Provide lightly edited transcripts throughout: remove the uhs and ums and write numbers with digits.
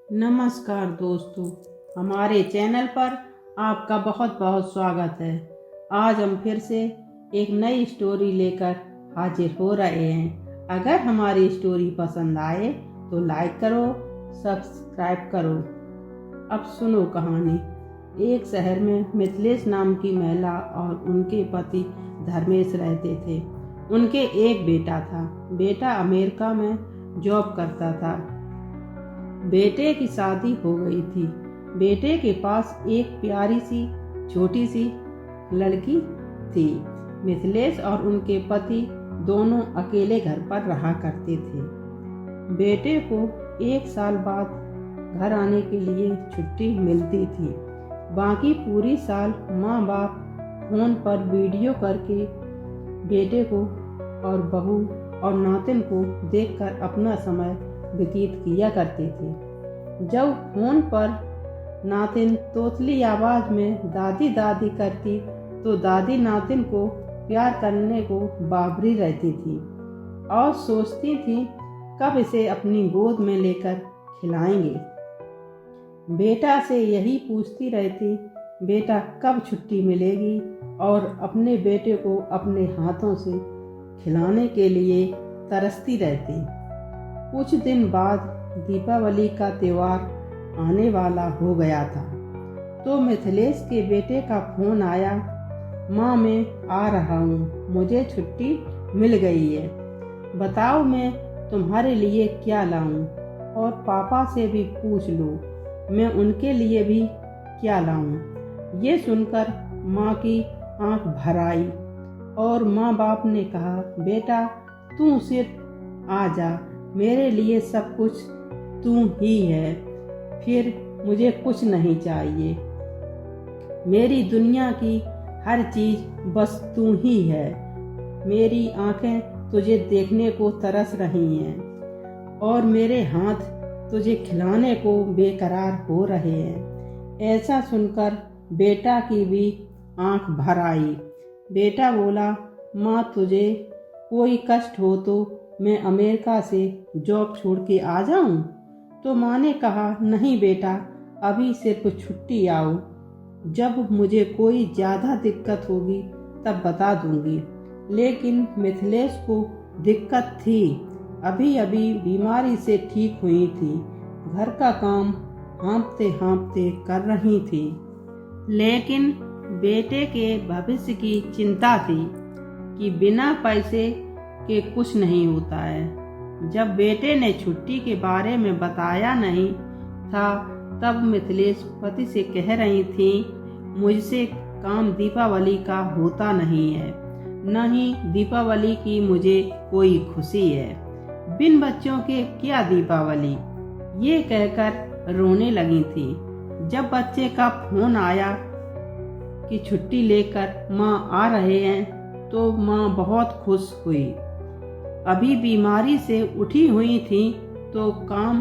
नमस्कार दोस्तों, हमारे चैनल पर आपका बहुत बहुत स्वागत है। आज हम फिर से एक नई स्टोरी लेकर हाजिर हो रहे हैं। अगर हमारी स्टोरी पसंद आए तो लाइक करो, सब्सक्राइब करो। अब सुनो कहानी। एक शहर में मिथिलेश नाम की महिला और उनके पति धर्मेश रहते थे। उनके एक बेटा था। बेटा अमेरिका में जॉब करता था। बेटे की शादी हो गई थी। बेटे के पास एक प्यारी सी छोटी सी लड़की थी। मिथिलेश और उनके पति दोनों अकेले घर पर रहा करते थे। बेटे को 1 साल बाद घर आने के लिए छुट्टी मिलती थी। बाकी पूरी साल माँ बाप फोन पर वीडियो करके बेटे को और बहू और नातिन को देखकर अपना समय व्यतीत किया करते थे। जब फोन पर नातिन तोतली आवाज में दादी दादी करती तो दादी नातिन को प्यार करने को बाबरी रहती थी और सोचती थी कब इसे अपनी गोद में लेकर खिलाएंगे। बेटा से यही पूछती रहती, बेटा कब छुट्टी मिलेगी, और अपने बेटे को अपने हाथों से खिलाने के लिए तरसती रहती। कुछ दिन बाद दीपावली का त्योहार आने वाला हो गया था तो मिथिलेश के बेटे का फोन आया, माँ मैं आ रहा हूँ, मुझे छुट्टी मिल गई है, बताओ मैं तुम्हारे लिए क्या लाऊं, और पापा से भी पूछ लो मैं उनके लिए भी क्या लाऊं। ये सुनकर माँ की आंख भर आई और माँ बाप ने कहा, बेटा तू सिर्फ आ जा, मेरे लिए सब कुछ तू ही है, फिर मुझे कुछ नहीं चाहिए। मेरी दुनिया की हर चीज बस तू ही है। मेरी आंखें तुझे देखने को तरस रही हैं और मेरे हाथ तुझे खिलाने को बेकरार हो रहे हैं। ऐसा सुनकर बेटा की भी आंख भर आई। बेटा बोला, माँ तुझे कोई कष्ट हो तो मैं अमेरिका से जॉब छोड़ के आ जाऊं? तो माँ ने कहा, नहीं बेटा, अभी सिर्फ छुट्टी आओ, जब मुझे कोई ज़्यादा दिक्कत होगी तब बता दूंगी। लेकिन मिथिलेश को दिक्कत थी। अभी अभी बीमारी से ठीक हुई थी। घर का काम हाँफते हाँफते कर रही थी, लेकिन बेटे के भविष्य की चिंता थी कि बिना पैसे के कुछ नहीं होता है। जब बेटे ने छुट्टी के बारे में बताया नहीं था तब मिथिलेश पति से कह रही थी, मुझसे काम दीपावली का होता नहीं है, न ही दीपावली की मुझे कोई खुशी है। बिन बच्चों के क्या दीपावली, ये कहकर रोने लगी थी। जब बच्चे का फोन आया कि छुट्टी लेकर माँ आ रहे हैं तो माँ बहुत खुश हुई। अभी बीमारी से उठी हुई थी तो काम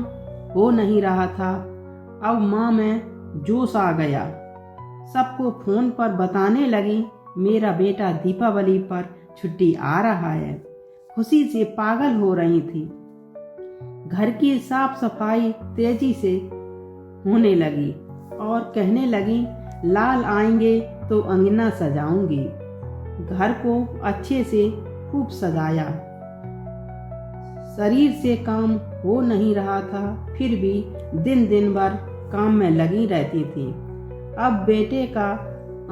हो नहीं रहा था। अब माँ में जोश आ गया। सबको फोन पर बताने लगी, मेरा बेटा दीपावली पर छुट्टी आ रहा है। खुशी से पागल हो रही थी। घर की साफ सफाई तेजी से होने लगी और कहने लगी, लाल आएंगे तो अंगना सजाऊंगी। घर को अच्छे से खूब सजाया। शरीर से काम हो नहीं रहा था, फिर भी दिन दिन भर काम में लगी रहती थी। अब बेटे का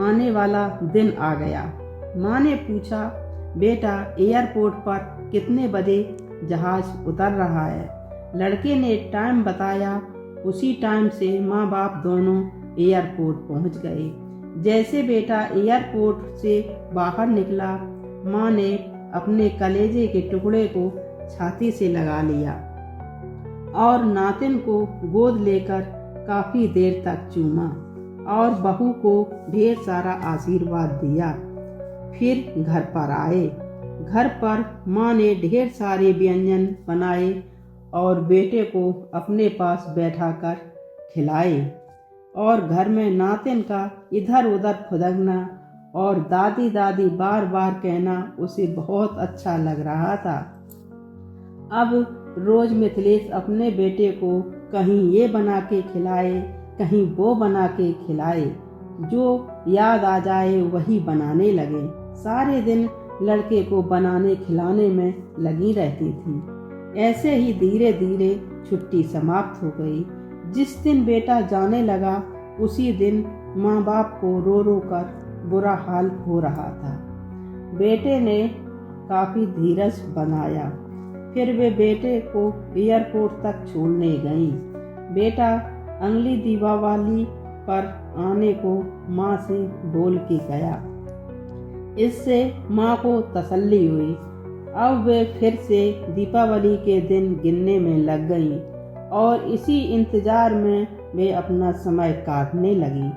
आने वाला दिन आ गया। माँ ने पूछा, बेटा एयरपोर्ट पर कितने बजे जहाज उतर रहा है? लड़के ने टाइम बताया। उसी टाइम से माँ बाप दोनों एयरपोर्ट पहुँच गए। जैसे बेटा एयरपोर्ट से बाहर निकला, माँ ने अपने कलेजे के टुकड़े को छाती से लगा लिया और नातिन को गोद लेकर काफी देर तक चूमा और बहू को ढेर सारा आशीर्वाद दिया। फिर घर पर आए। घर पर माँ ने ढेर सारे व्यंजन बनाए और बेटे को अपने पास बैठाकर खिलाए और घर में नातिन का इधर उधर फुदकना और दादी दादी बार बार कहना उसे बहुत अच्छा लग रहा था। अब रोज मिथिलेश अपने बेटे को कहीं ये बना के खिलाए, कहीं वो बना के खिलाए, जो याद आ जाए वही बनाने लगे। सारे दिन लड़के को बनाने खिलाने में लगी रहती थी। ऐसे ही धीरे धीरे छुट्टी समाप्त हो गई। जिस दिन बेटा जाने लगा उसी दिन माँ बाप को रो रो कर बुरा हाल हो रहा था। बेटे ने काफी धीरज बनाया। फिर वे बेटे को एयरपोर्ट तक छोड़ने गईं। बेटा अगली दीपावली पर आने को माँ से बोल के गया। इससे माँ को तसल्ली हुई। अब वे फिर से दीपावली के दिन गिनने में लग गईं और इसी इंतजार में वे अपना समय काटने लगी।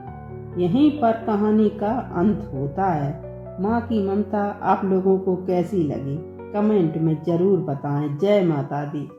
यहीं पर कहानी का अंत होता है। माँ की ममता आप लोगों को कैसी लगी कमेंट में जरूर बताएं। जय माता दी।